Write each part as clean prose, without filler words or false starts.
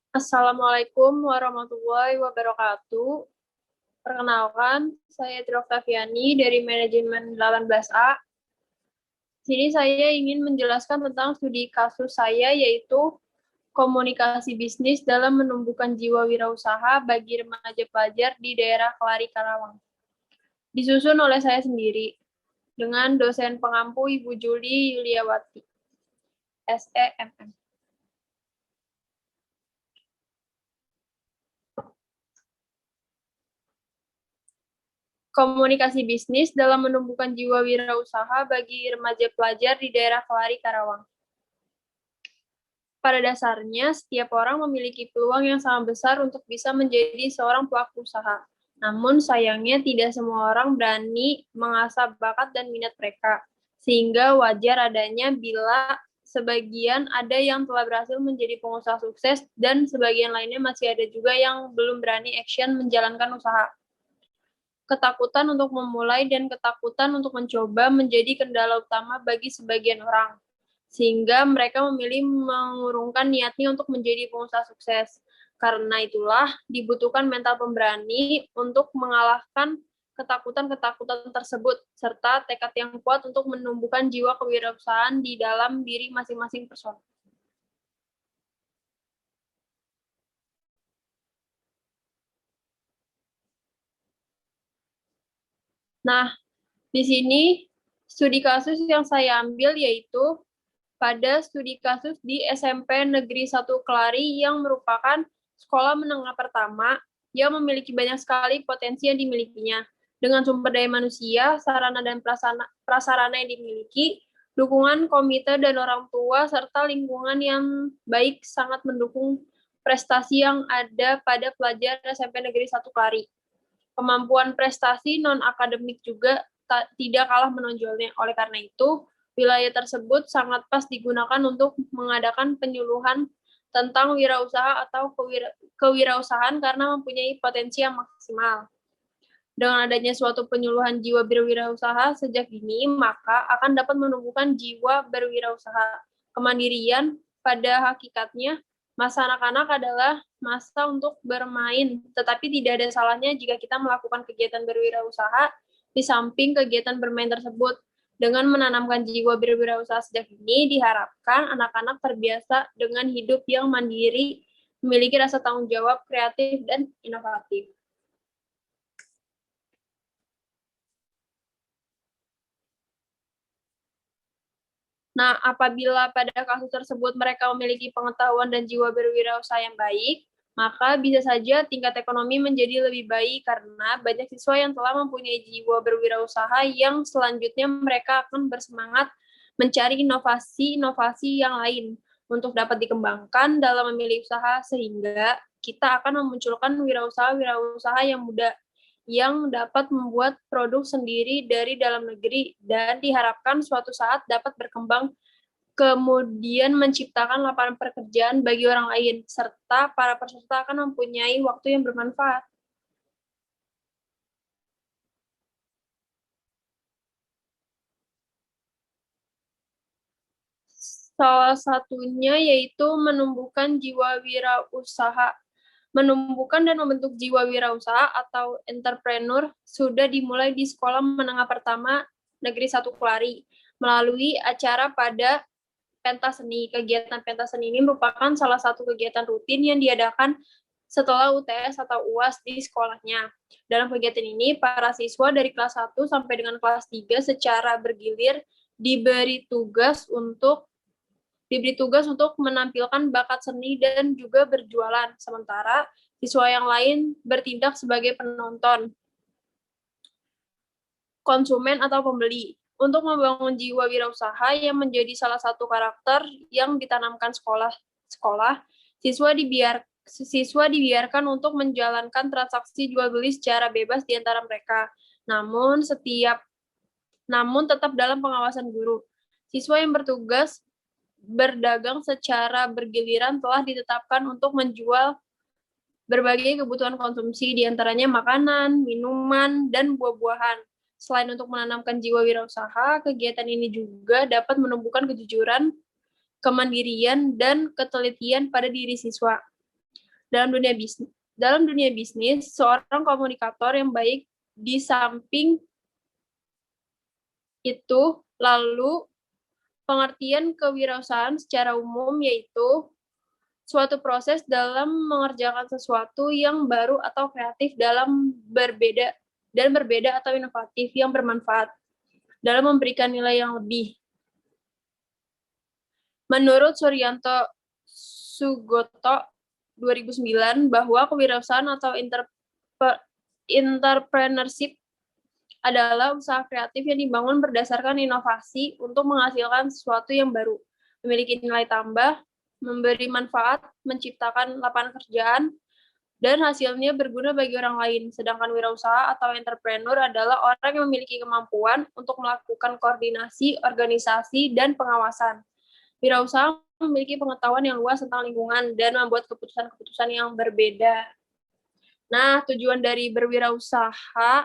Assalamualaikum warahmatullahi wabarakatuh. Perkenalkan, saya Tri Oktaviani dari Manajemen 18A. Sini saya ingin menjelaskan tentang studi kasus saya, yaitu komunikasi bisnis dalam menumbuhkan jiwa wirausaha bagi remaja pelajar di daerah Kelari Karawang. Disusun oleh saya sendiri, dengan dosen pengampu Ibu Juli Yuliawati, SEMM. Komunikasi bisnis dalam menumbuhkan jiwa wirausaha bagi remaja pelajar di daerah Kelari Karawang. Pada dasarnya, setiap orang memiliki peluang yang sangat besar untuk bisa menjadi seorang pelaku usaha. Namun sayangnya tidak semua orang berani mengasah bakat dan minat mereka, sehingga wajar adanya bila sebagian ada yang telah berhasil menjadi pengusaha sukses dan sebagian lainnya masih ada juga yang belum berani action menjalankan usaha. Ketakutan untuk memulai dan ketakutan untuk mencoba menjadi kendala utama bagi sebagian orang, sehingga mereka memilih mengurungkan niatnya untuk menjadi pengusaha sukses. Karena itulah dibutuhkan mental pemberani untuk mengalahkan ketakutan-ketakutan tersebut, serta tekad yang kuat untuk menumbuhkan jiwa kewirausahaan di dalam diri masing-masing personel. Nah, di sini studi kasus yang saya ambil yaitu pada studi kasus di SMP Negeri 1 Kelari yang merupakan sekolah menengah pertama yang memiliki banyak sekali potensi yang dimilikinya. Dengan sumber daya manusia, sarana dan prasarana yang dimiliki, dukungan komite dan orang tua, serta lingkungan yang baik sangat mendukung prestasi yang ada pada pelajar SMP Negeri 1 Kelari. Kemampuan prestasi non-akademik juga tidak kalah menonjolnya. Oleh karena itu, wilayah tersebut sangat pas digunakan untuk mengadakan penyuluhan tentang wirausaha atau kewirausahaan karena mempunyai potensi yang maksimal. Dengan adanya suatu penyuluhan jiwa berwirausaha sejak dini, maka akan dapat menumbuhkan jiwa berwirausaha. Kemandirian pada hakikatnya, masa anak-anak adalah masa untuk bermain, tetapi tidak ada salahnya jika kita melakukan kegiatan berwirausaha di samping kegiatan bermain tersebut. Dengan menanamkan jiwa berwirausaha sejak dini, diharapkan anak-anak terbiasa dengan hidup yang mandiri, memiliki rasa tanggung jawab, kreatif, dan inovatif. Nah, apabila pada kasus tersebut mereka memiliki pengetahuan dan jiwa berwirausaha yang baik, maka bisa saja tingkat ekonomi menjadi lebih baik karena banyak siswa yang telah mempunyai jiwa berwirausaha yang selanjutnya mereka akan bersemangat mencari inovasi-inovasi yang lain untuk dapat dikembangkan dalam memilih usaha sehingga kita akan memunculkan wirausaha-wirausaha yang muda yang dapat membuat produk sendiri dari dalam negeri dan diharapkan suatu saat dapat berkembang kemudian menciptakan lapangan pekerjaan bagi orang lain, serta para peserta akan mempunyai waktu yang bermanfaat. Salah satunya yaitu menumbuhkan jiwa wirausaha. Menumbuhkan dan membentuk jiwa wirausaha atau entrepreneur sudah dimulai di Sekolah Menengah Pertama Negeri 1 Kelari melalui acara pada pentas seni. Kegiatan pentas seni ini merupakan salah satu kegiatan rutin yang diadakan setelah UTS atau UAS di sekolahnya. Dalam kegiatan ini, para siswa dari kelas 1 sampai dengan kelas 3 secara bergilir diberi tugas untuk menampilkan bakat seni dan juga berjualan. Sementara siswa yang lain bertindak sebagai penonton, konsumen atau pembeli. Untuk membangun jiwa wirausaha yang menjadi salah satu karakter yang ditanamkan sekolah, siswa dibiarkan untuk menjalankan transaksi jual beli secara bebas di antara mereka. Namun tetap dalam pengawasan guru. Siswa yang bertugas berdagang secara bergiliran telah ditetapkan untuk menjual berbagai kebutuhan konsumsi, di antaranya makanan, minuman, dan buah-buahan. Selain untuk menanamkan jiwa wirausaha, kegiatan ini juga dapat menumbuhkan kejujuran, kemandirian, dan ketelitian pada diri siswa. Dalam dunia bisnis, seorang komunikator yang baik di samping itu, lalu pengertian kewirausahaan secara umum yaitu suatu proses dalam mengerjakan sesuatu yang baru atau kreatif dalam berbeda atau inovatif yang bermanfaat dalam memberikan nilai yang lebih. Menurut Suryanto Sugoto 2009 bahwa kewirausahaan atau entrepreneurship adalah usaha kreatif yang dibangun berdasarkan inovasi untuk menghasilkan sesuatu yang baru, memiliki nilai tambah, memberi manfaat, menciptakan lapangan kerjaan, dan hasilnya berguna bagi orang lain. Sedangkan wirausaha atau entrepreneur adalah orang yang memiliki kemampuan untuk melakukan koordinasi, organisasi, dan pengawasan. Wirausaha memiliki pengetahuan yang luas tentang lingkungan dan membuat keputusan-keputusan yang berbeda. Nah, tujuan dari berwirausaha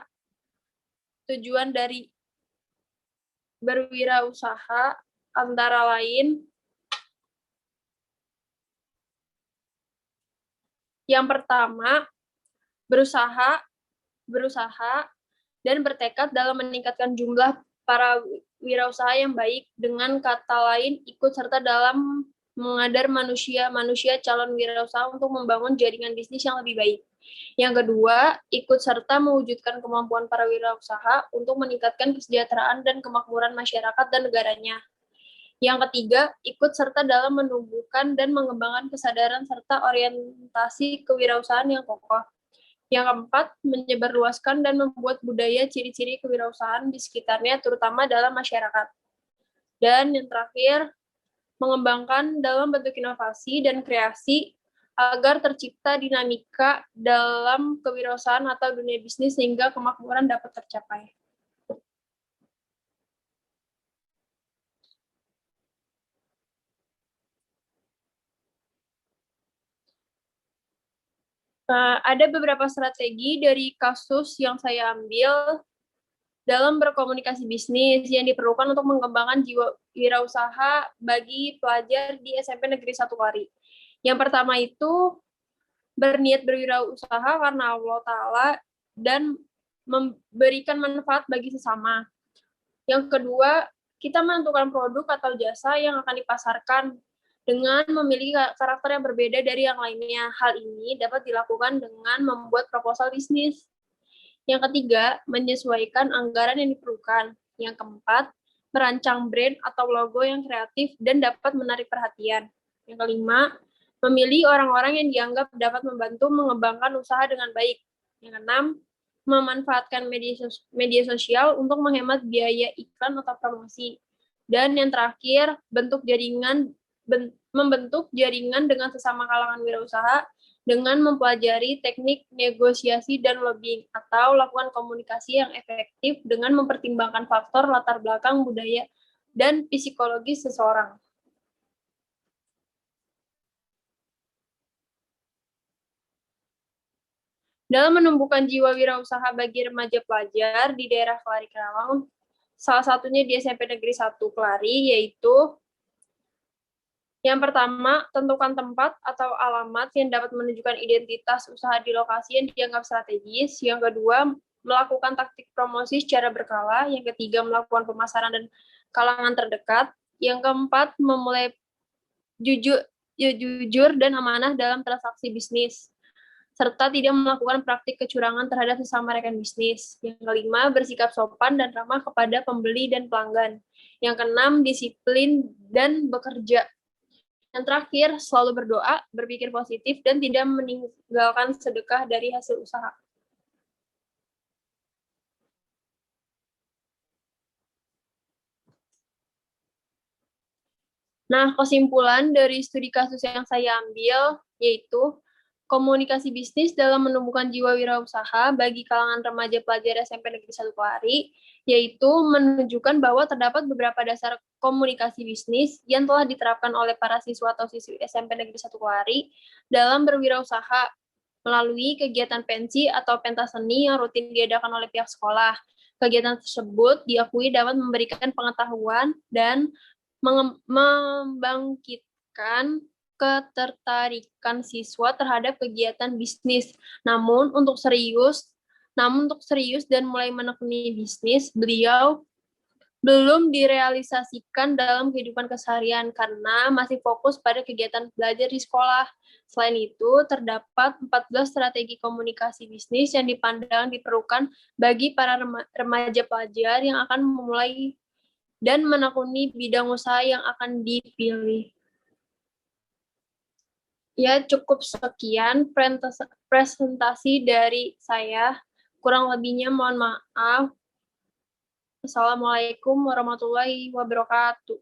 antara lain yang pertama, berusaha dan bertekad dalam meningkatkan jumlah para wirausaha yang baik, dengan kata lain ikut serta dalam mengadar manusia calon wirausaha untuk membangun jaringan bisnis yang lebih baik. Yang kedua, ikut serta mewujudkan kemampuan para wirausaha untuk meningkatkan kesejahteraan dan kemakmuran masyarakat dan negaranya. Yang ketiga, ikut serta dalam menumbuhkan dan mengembangkan kesadaran serta orientasi kewirausahaan yang kokoh. Yang keempat, menyebarluaskan dan membuat budaya ciri-ciri kewirausahaan di sekitarnya, terutama dalam masyarakat. Dan yang terakhir, mengembangkan dalam bentuk inovasi dan kreasi agar tercipta dinamika dalam kewirausahaan atau dunia bisnis sehingga kemakmuran dapat tercapai. Ada beberapa strategi dari kasus yang saya ambil dalam berkomunikasi bisnis yang diperlukan untuk mengembangkan jiwa wirausaha bagi pelajar di SMP Negeri 1 Kelari. Yang pertama itu berniat berwirausaha karena Allah Ta'ala dan memberikan manfaat bagi sesama. Yang kedua, kita menentukan produk atau jasa yang akan dipasarkan dengan memiliki karakter yang berbeda dari yang lainnya. Hal ini dapat dilakukan dengan membuat proposal bisnis. Yang ketiga, menyesuaikan anggaran yang diperlukan. Yang keempat, merancang brand atau logo yang kreatif dan dapat menarik perhatian. Yang kelima, memilih orang-orang yang dianggap dapat membantu mengembangkan usaha dengan baik. Yang keenam, memanfaatkan media sosial untuk menghemat biaya iklan atau promosi. Dan yang terakhir, membentuk jaringan dengan sesama kalangan wirausaha dengan mempelajari teknik negosiasi dan lobbying, atau lakukan komunikasi yang efektif dengan mempertimbangkan faktor latar belakang budaya dan psikologis seseorang. Dalam menumbuhkan jiwa wirausaha bagi remaja pelajar di daerah Kelari Karawang, salah satunya di SMP Negeri 1 Kelari, yaitu yang pertama, tentukan tempat atau alamat yang dapat menunjukkan identitas usaha di lokasi yang dianggap strategis. Yang kedua, melakukan taktik promosi secara berkala. Yang ketiga, melakukan pemasaran dan kalangan terdekat. Yang keempat, memulai jujur dan amanah dalam transaksi bisnis, serta tidak melakukan praktik kecurangan terhadap sesama rekan bisnis. Yang kelima, bersikap sopan dan ramah kepada pembeli dan pelanggan. Yang keenam, disiplin dan bekerja. Yang terakhir, selalu berdoa, berpikir positif, dan tidak meninggalkan sedekah dari hasil usaha. Nah, kesimpulan dari studi kasus yang saya ambil yaitu komunikasi bisnis dalam menumbuhkan jiwa wirausaha bagi kalangan remaja pelajar SMP Negeri 1 Kelari, yaitu menunjukkan bahwa terdapat beberapa dasar komunikasi bisnis yang telah diterapkan oleh para siswa atau siswi SMP Negeri 1 Kelari dalam berwirausaha melalui kegiatan pensi atau pentas seni yang rutin diadakan oleh pihak sekolah. Kegiatan tersebut diakui dapat memberikan pengetahuan dan membangkitkan ketertarikan siswa terhadap kegiatan bisnis. Namun untuk serius dan mulai menekuni bisnis, beliau belum direalisasikan dalam kehidupan keseharian karena masih fokus pada kegiatan belajar di sekolah. Selain itu, terdapat 14 strategi komunikasi bisnis yang dipandang diperlukan bagi para remaja pelajar yang akan memulai dan menekuni bidang usaha yang akan dipilih. Ya, cukup sekian presentasi dari saya. Kurang lebihnya mohon maaf. Assalamualaikum warahmatullahi wabarakatuh.